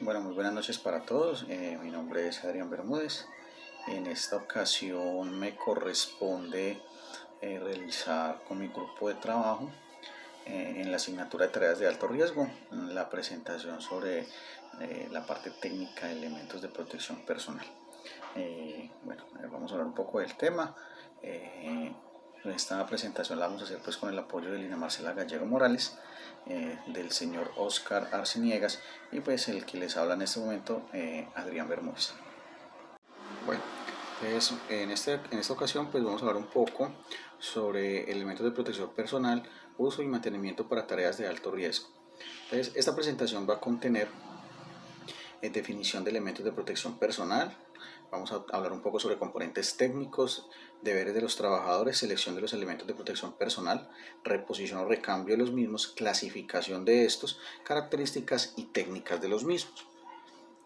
Bueno, muy buenas noches para todos. Mi nombre es Adrián Bermúdez. En esta ocasión me corresponde realizar con mi grupo de trabajo en la asignatura de tareas de alto riesgo la presentación sobre la parte técnica de elementos de protección personal. Vamos a hablar un poco del tema. Eh, Esta presentación la vamos a hacer pues con el apoyo de Lina Marcela Gallego Morales, del señor Oscar Arciniegas y pues el que les habla en este momento, Adrián Bermúdez. Bueno, pues en esta ocasión pues vamos a hablar un poco sobre elementos de protección personal, uso y mantenimiento para tareas de alto riesgo. Entonces, esta presentación va a contener definición de elementos de protección personal. Vamos a hablar un poco sobre componentes técnicos, deberes de los trabajadores, selección de los elementos de protección personal, reposición o recambio de los mismos, clasificación de estos, características y técnicas de los mismos.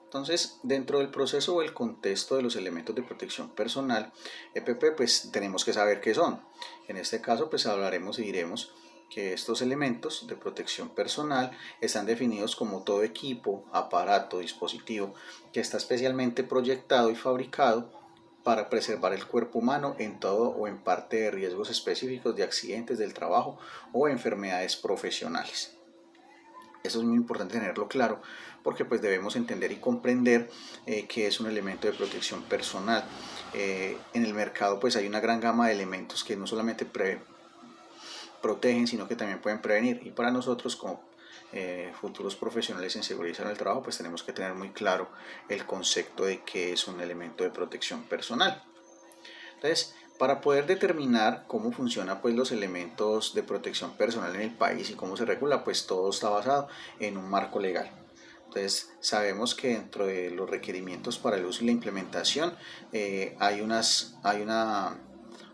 Entonces, dentro del proceso o el contexto de los elementos de protección personal, EPP, pues tenemos que saber qué son. En este caso, pues hablaremos y diremos que estos elementos de protección personal están definidos como todo equipo, aparato, dispositivo que está especialmente proyectado y fabricado para preservar el cuerpo humano en todo o en parte de riesgos específicos de accidentes del trabajo o enfermedades profesionales. Eso es muy importante tenerlo claro porque pues debemos entender y comprender qué es un elemento de protección personal. En el mercado pues hay una gran gama de elementos que no solamente protegen sino que también pueden prevenir, y para nosotros como futuros profesionales en seguridad en el trabajo pues tenemos que tener muy claro el concepto de qué es un elemento de protección personal. Entonces, para poder determinar cómo funcionan pues los elementos de protección personal en el país y cómo se regula, pues todo está basado en un marco legal. Entonces, sabemos que dentro de los requerimientos para el uso y la implementación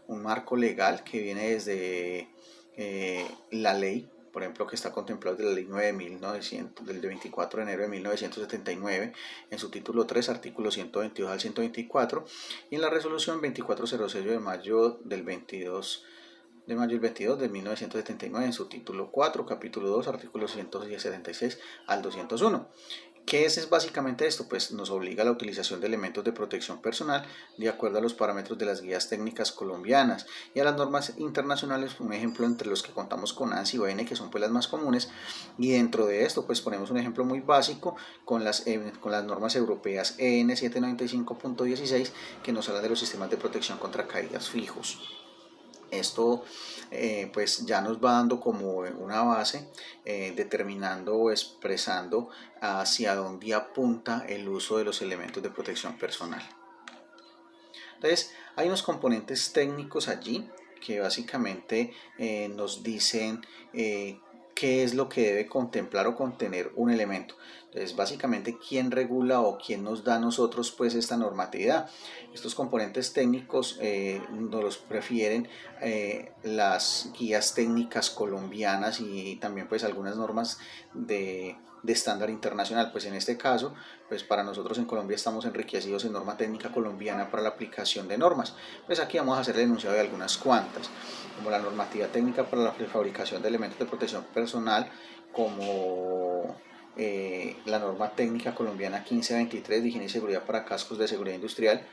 un marco legal que viene desde la ley, por ejemplo, que está contemplado de la ley 9.900 del 24 de enero de 1979, en su título 3, artículos 122 al 124, y en la resolución 2406 de mayo del 22 de mayo del 22 de 1979, en su título 4, capítulo 2, artículos 176 al 201. ¿Qué es básicamente esto? Pues nos obliga a la utilización de elementos de protección personal de acuerdo a los parámetros de las guías técnicas colombianas y a las normas internacionales, un ejemplo entre los que contamos con ANSI y ON, que son pues las más comunes, y dentro de esto pues ponemos un ejemplo muy básico con las normas europeas EN 795.16, que nos habla de los sistemas de protección contra caídas fijos. Esto pues ya nos va dando como una base, determinando o expresando hacia dónde apunta el uso de los elementos de protección personal. Entonces, hay unos componentes técnicos allí que básicamente nos dicen qué es lo que debe contemplar o contener un elemento. Entonces, básicamente, ¿quién regula o quién nos da a nosotros pues esta normatividad? Estos componentes técnicos nos los prefieren las guías técnicas colombianas y también pues algunas normas de estándar internacional. Pues en este caso, pues para nosotros en Colombia estamos enriquecidos en norma técnica colombiana para la aplicación de normas. Pues aquí vamos a hacer el enunciado de algunas cuantas, como la normativa técnica para la fabricación de elementos de protección personal, como la norma técnica colombiana 1523 de higiene y seguridad para cascos de seguridad industrial,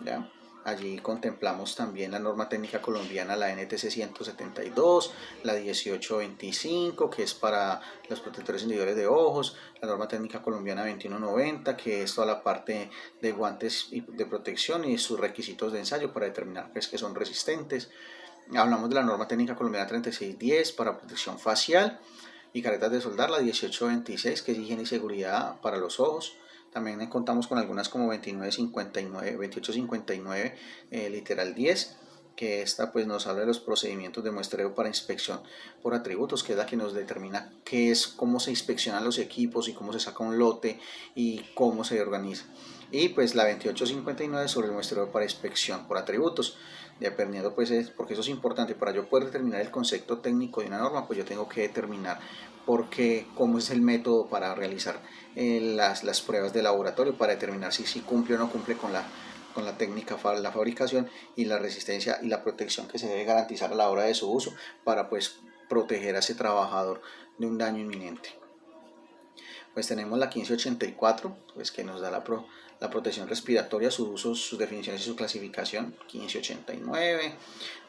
¿ya? Allí contemplamos también la norma técnica colombiana, la NTC 172, la 1825, que es para los protectores individuales de ojos, la norma técnica colombiana 2190, que es toda la parte de guantes de protección y sus requisitos de ensayo para determinar pues, que son resistentes. Hablamos de la norma técnica colombiana 3610 para protección facial y caretas de soldar, la 1826, que es higiene y seguridad para los ojos. También contamos con algunas como 2959, 2859, literal 10, que esta pues nos habla de los procedimientos de muestreo para inspección por atributos, que es la que nos determina qué es, cómo se inspeccionan los equipos y cómo se saca un lote y cómo se organiza. Y pues la 2859 sobre el muestreo para inspección por atributos. Dependiendo pues porque eso es importante para yo poder determinar el concepto técnico de una norma, pues yo tengo que determinar cómo es el método para realizar las pruebas de laboratorio para determinar si cumple o no cumple con la técnica, la fabricación y la resistencia y la protección que se debe garantizar a la hora de su uso para pues proteger a ese trabajador de un daño inminente. Pues tenemos la 1584, pues que nos da la protección respiratoria, su uso, sus definiciones y su clasificación. 1589,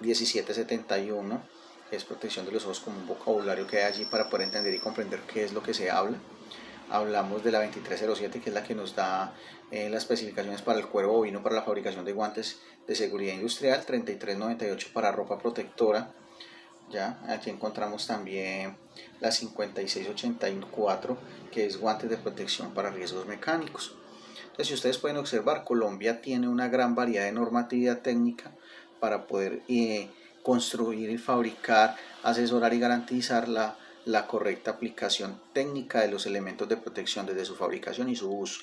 1771, que es protección de los ojos, como un vocabulario que hay allí para poder entender y comprender qué es lo que se habla. Hablamos de la 2307, que es la que nos da las especificaciones para el cuero bovino para la fabricación de guantes de seguridad industrial. 3398 para ropa protectora. Ya, aquí encontramos también la 5684, que es guantes de protección para riesgos mecánicos. Entonces, si ustedes pueden observar, Colombia tiene una gran variedad de normatividad técnica para poder construir y fabricar, asesorar y garantizar la correcta aplicación técnica de los elementos de protección desde su fabricación y su uso.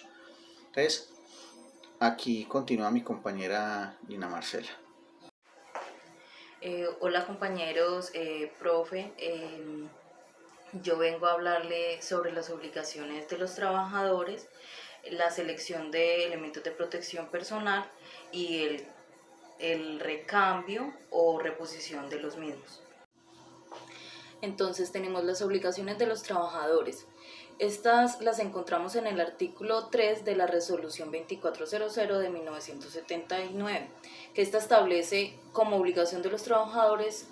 Entonces, aquí continúa mi compañera Lina Marcela. Hola compañeros, profe, yo vengo a hablarle sobre las obligaciones de los trabajadores, la selección de elementos de protección personal y el recambio o reposición de los mismos. Entonces tenemos las obligaciones de los trabajadores. Estas las encontramos en el artículo 3 de la resolución 2400 de 1979, que esta establece como obligación de los trabajadores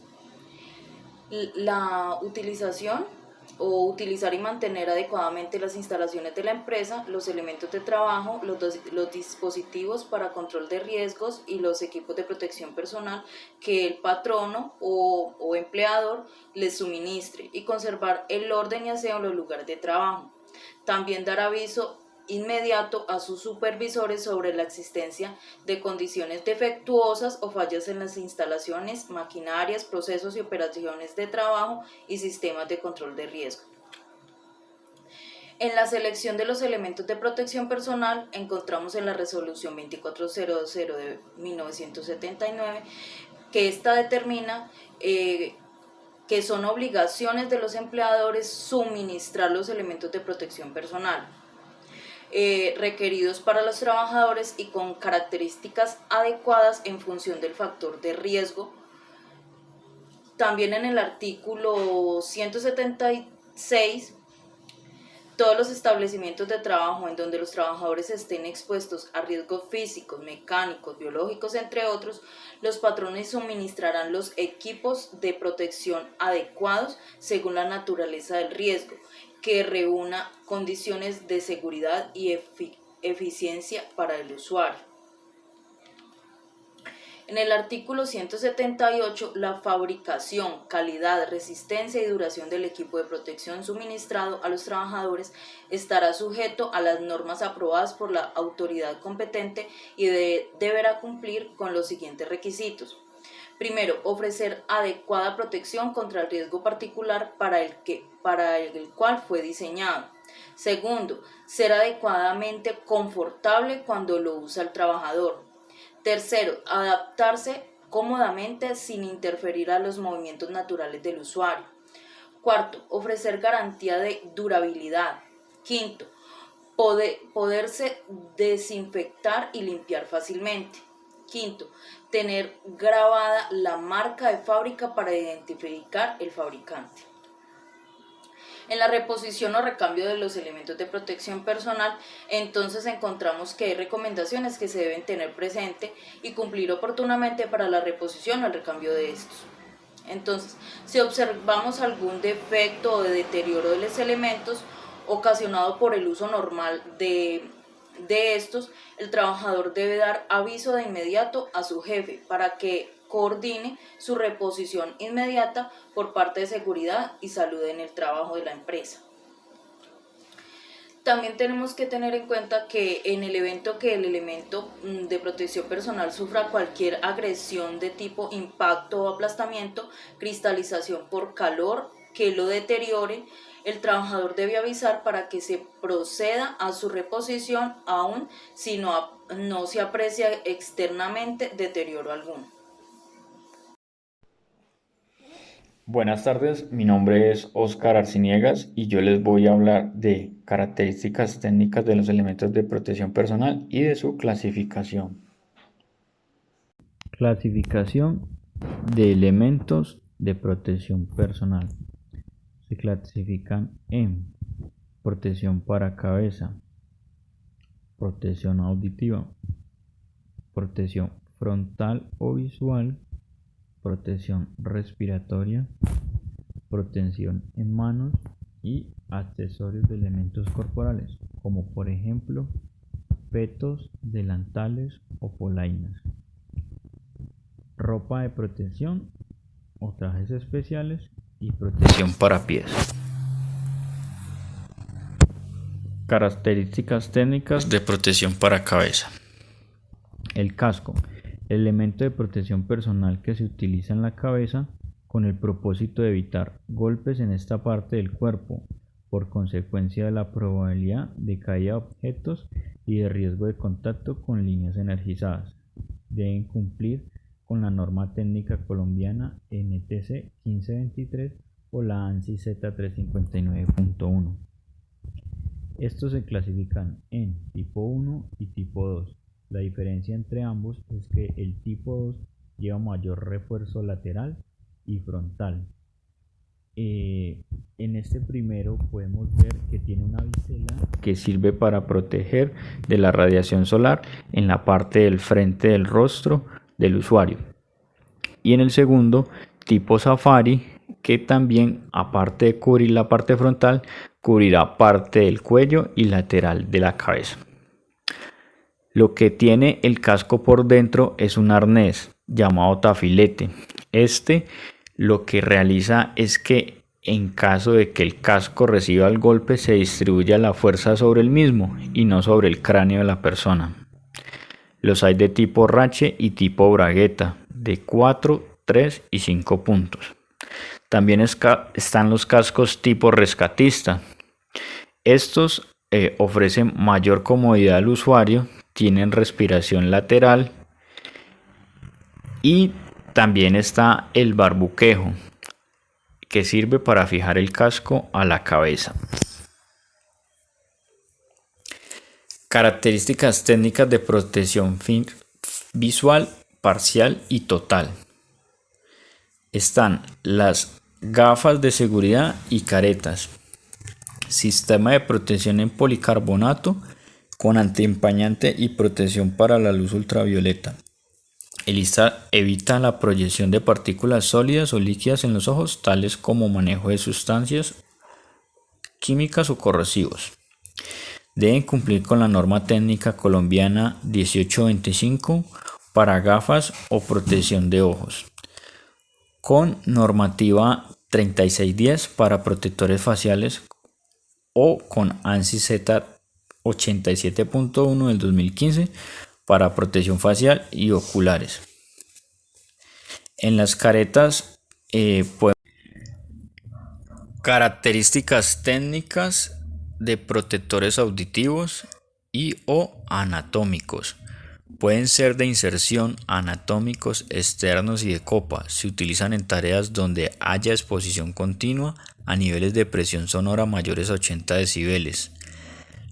la utilización o utilizar y mantener adecuadamente las instalaciones de la empresa, los elementos de trabajo, los dispositivos para control de riesgos y los equipos de protección personal que el patrono o empleador les suministre y conservar el orden y aseo en los lugares de trabajo. También dar aviso inmediato a sus supervisores sobre la existencia de condiciones defectuosas o fallas en las instalaciones, maquinarias, procesos y operaciones de trabajo y sistemas de control de riesgo. En la selección de los elementos de protección personal encontramos en la resolución 2400 de 1979 que esta determina que son obligaciones de los empleadores suministrar los elementos de protección personal requeridos para los trabajadores y con características adecuadas en función del factor de riesgo. También en el artículo 176, todos los establecimientos de trabajo en donde los trabajadores estén expuestos a riesgos físicos, mecánicos, biológicos, entre otros, los patrones suministrarán los equipos de protección adecuados según la naturaleza del riesgo, que reúna condiciones de seguridad y eficiencia para el usuario. En el artículo 178, la fabricación, calidad, resistencia y duración del equipo de protección suministrado a los trabajadores estará sujeto a las normas aprobadas por la autoridad competente y deberá cumplir con los siguientes requisitos. Primero, ofrecer adecuada protección contra el riesgo particular para el cual fue diseñado. Segundo, ser adecuadamente confortable cuando lo usa el trabajador. Tercero, adaptarse cómodamente sin interferir a los movimientos naturales del usuario. Cuarto, ofrecer garantía de durabilidad. Quinto, poderse desinfectar y limpiar fácilmente. Quinto, tener grabada la marca de fábrica para identificar el fabricante. En la reposición o recambio de los elementos de protección personal, entonces encontramos que hay recomendaciones que se deben tener presente y cumplir oportunamente para la reposición o el recambio de estos. Entonces, si observamos algún defecto o deterioro de los elementos ocasionado por el uso normal de estos, el trabajador debe dar aviso de inmediato a su jefe para que coordine su reposición inmediata por parte de seguridad y salud en el trabajo de la empresa. También tenemos que tener en cuenta que en el evento que el elemento de protección personal sufra cualquier agresión de tipo impacto o aplastamiento, cristalización por calor que lo deteriore, el trabajador debe avisar para que se proceda a su reposición aun si no se aprecia externamente deterioro alguno. Buenas tardes, mi nombre es Óscar Arciniegas y yo les voy a hablar de características técnicas de los elementos de protección personal y de su clasificación. Clasificación de elementos de protección personal. Se clasifican en protección para cabeza, protección auditiva, protección frontal o visual, protección respiratoria, protección en manos y accesorios de elementos corporales, como por ejemplo petos, delantales o polainas, ropa de protección o trajes especiales y protección para pies. Características técnicas de protección para cabeza. El casco, el elemento de protección personal que se utiliza en la cabeza con el propósito de evitar golpes en esta parte del cuerpo por consecuencia de la probabilidad de caída de objetos y de riesgo de contacto con líneas energizadas. Deben cumplir con la norma técnica colombiana NTC 1523 o la ANSI Z359.1. Estos se clasifican en tipo 1 y tipo 2. La diferencia entre ambos es que el tipo 2 lleva mayor refuerzo lateral y frontal. En este primero podemos ver que tiene una bisela que sirve para proteger de la radiación solar en la parte del frente del rostro del usuario. Y en el segundo, tipo Safari, que también, aparte de cubrir la parte frontal, cubrirá parte del cuello y lateral de la cabeza. Lo que tiene el casco por dentro es un arnés llamado tafilete. Lo que realiza es que en caso de que el casco reciba el golpe se distribuya la fuerza sobre el mismo y no sobre el cráneo de la persona. Los hay de tipo rache y tipo bragueta, de 4, 3 y 5 puntos. También están los cascos tipo rescatista. Estos ofrecen mayor comodidad al usuario, tienen respiración lateral y también está el barbuquejo, que sirve para fijar el casco a la cabeza. Características técnicas de protección visual, parcial y total. Están las gafas de seguridad y caretas. Sistema de protección en policarbonato con antiempañante y protección para la luz ultravioleta. Evita la proyección de partículas sólidas o líquidas en los ojos, tales como manejo de sustancias químicas o corrosivos. Deben cumplir con la norma técnica colombiana 1825 para gafas o protección de ojos, con normativa 3610 para protectores faciales o con ANSI Z87.1 del 2015 para protección facial y oculares. En las caretas características técnicas de protectores auditivos y o anatómicos. Pueden ser de inserción, anatómicos, externos y de copa. Se utilizan en tareas donde haya exposición continua a niveles de presión sonora mayores a 80 decibeles.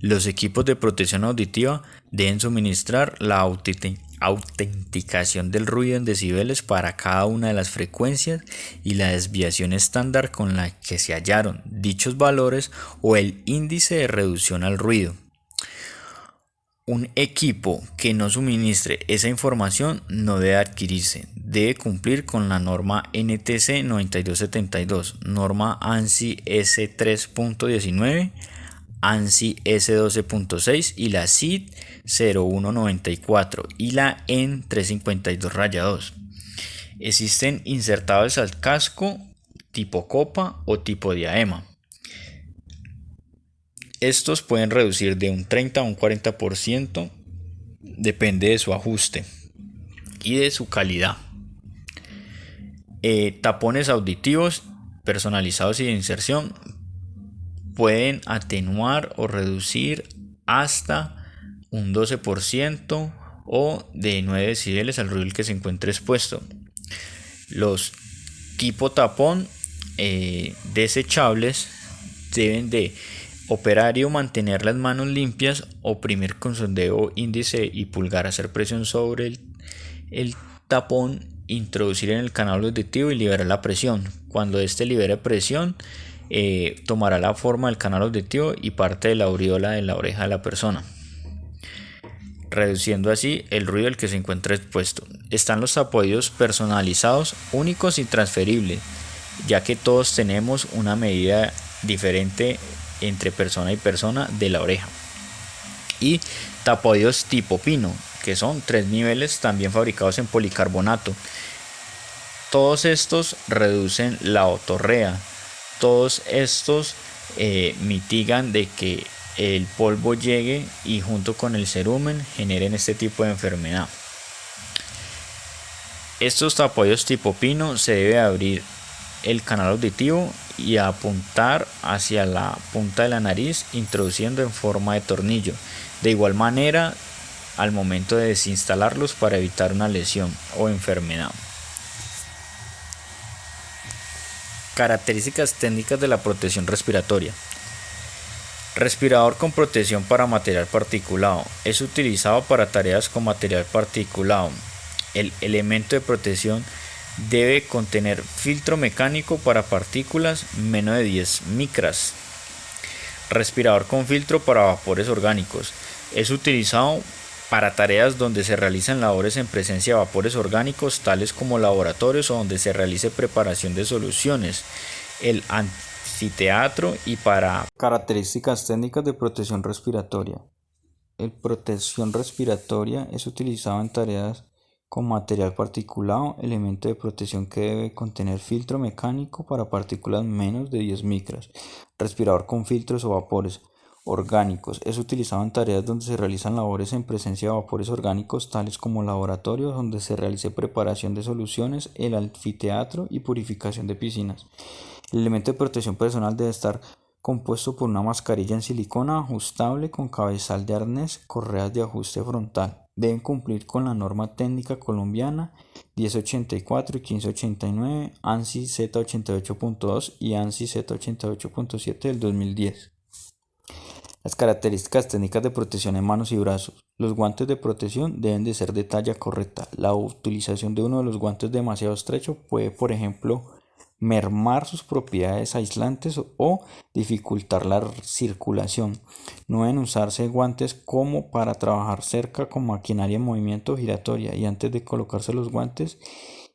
Los equipos de protección auditiva deben suministrar la autenticación del ruido en decibeles para cada una de las frecuencias y la desviación estándar con la que se hallaron dichos valores o el índice de reducción al ruido. Un equipo que no suministre esa información no debe adquirirse. Debe cumplir con la norma NTC 9272, norma ANSI S3.19, ANSI S12.6 y la CID 0194 y la EN 352-2. Existen insertables al casco tipo copa o tipo diadema. Estos pueden reducir de un 30 a un 40%, depende de su ajuste y de su calidad. Tapones auditivos personalizados y de inserción pueden atenuar o reducir hasta un 12% o de 9 decibeles al ruido al que se encuentre expuesto. Los tipo tapón desechables deben de operar y o mantener las manos limpias, oprimir con su dedo índice y pulgar, hacer presión sobre el tapón, introducir en el canal auditivo y liberar la presión. Cuando este libere presión, tomará la forma del canal auditivo y parte de la aureola de la oreja de la persona, reduciendo así el ruido al que se encuentra expuesto. Están los tapoídos personalizados, únicos y transferibles, ya que todos tenemos una medida diferente entre persona y persona de la oreja. Y tapoídos tipo pino, que son 3 niveles, también fabricados en policarbonato. Todos estos reducen la otorrea. Todos estos mitigan de que el polvo llegue y junto con el cerumen generen este tipo de enfermedad. Estos tapoídos tipo pino se debe abrir el canal auditivo y apuntar hacia la punta de la nariz, introduciendo en forma de tornillo. De igual manera, al momento de desinstalarlos para evitar una lesión o enfermedad. Características técnicas de la protección respiratoria. Respirador con protección para material particulado. Es utilizado para tareas con material particulado. El elemento de protección debe contener filtro mecánico para partículas menos de 10 micras. Respirador con filtro para vapores orgánicos. Es utilizado para tareas donde se realizan labores en presencia de vapores orgánicos, tales como laboratorios o donde se realice preparación de soluciones, el anfiteatro y para características técnicas de protección respiratoria. El protección respiratoria es utilizado en tareas con material particulado, elemento de protección que debe contener filtro mecánico para partículas menos de 10 micras. Respirador con filtros o vapores orgánicos. Es utilizado en tareas donde se realizan labores en presencia de vapores orgánicos, tales como laboratorios donde se realice preparación de soluciones, el anfiteatro y purificación de piscinas. El elemento de protección personal debe estar compuesto por una mascarilla en silicona ajustable con cabezal de arnés, correas de ajuste frontal. Deben cumplir con la norma técnica colombiana 1084 y 1589, ANSI Z88.2 y ANSI Z88.7 del 2010. Las características técnicas de protección en manos y brazos. Los guantes de protección deben de ser de talla correcta. La utilización de uno de los guantes demasiado estrecho puede, por ejemplo, mermar sus propiedades aislantes o dificultar la circulación. No deben usarse guantes como para trabajar cerca con maquinaria en movimiento giratoria, y antes de colocarse los guantes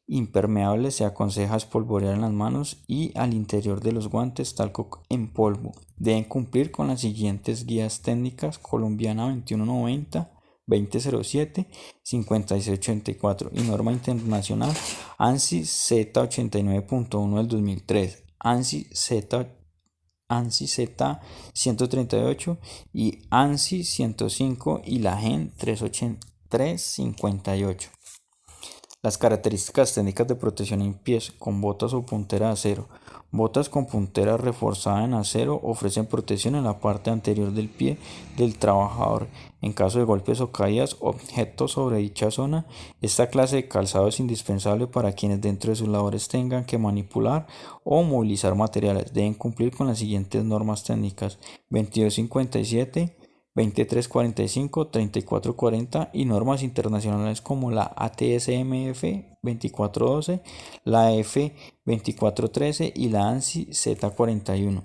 impermeables se aconseja espolvorear en las manos y al interior de los guantes talco en polvo. Deben cumplir con las siguientes guías técnicas: colombiana 2190, 2007, 5684 y norma internacional ANSI Z89.1 del 2003, ANSI Z138 y ANSI 105 y la GEN 358. Las características técnicas de protección en pies con botas o puntera de acero. Botas con puntera reforzada en acero ofrecen protección en la parte anterior del pie del trabajador en caso de golpes o caídas objetos sobre dicha zona. Esta clase de calzado es indispensable para quienes dentro de sus labores tengan que manipular o movilizar materiales. Deben cumplir con las siguientes normas técnicas: 2257, 2345, 3440 y normas internacionales como la ATSMF 2412, la F 2413 y la ANSI Z41.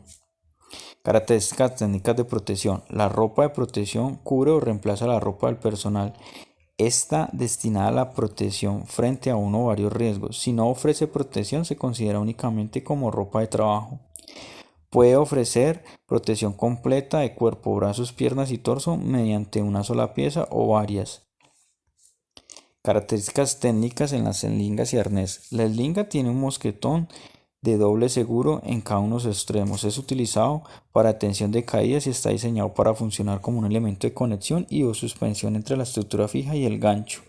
Características técnicas de protección. La ropa de protección cubre o reemplaza la ropa del personal. Está destinada a la protección frente a uno o varios riesgos. Si no ofrece protección, se considera únicamente como ropa de trabajo. Puede ofrecer protección completa de cuerpo, brazos, piernas y torso mediante una sola pieza o varias. Características técnicas en las slingas y arnés. La slinga tiene un mosquetón de doble seguro en cada uno de los extremos. Es utilizado para detención de caídas y está diseñado para funcionar como un elemento de conexión y o suspensión entre la estructura fija y el gancho,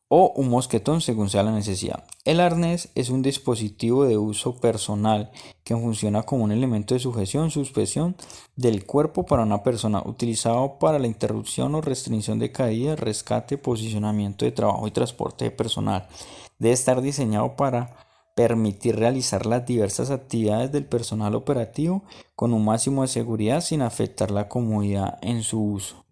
o un mosquetón según sea la necesidad. El arnés es un dispositivo de uso personal que funciona como un elemento de sujeción, suspensión del cuerpo para una persona, utilizado para la interrupción o restricción de caídas, rescate, posicionamiento de trabajo y transporte de personal. Debe estar diseñado para permitir realizar las diversas actividades del personal operativo con un máximo de seguridad sin afectar la comodidad en su uso.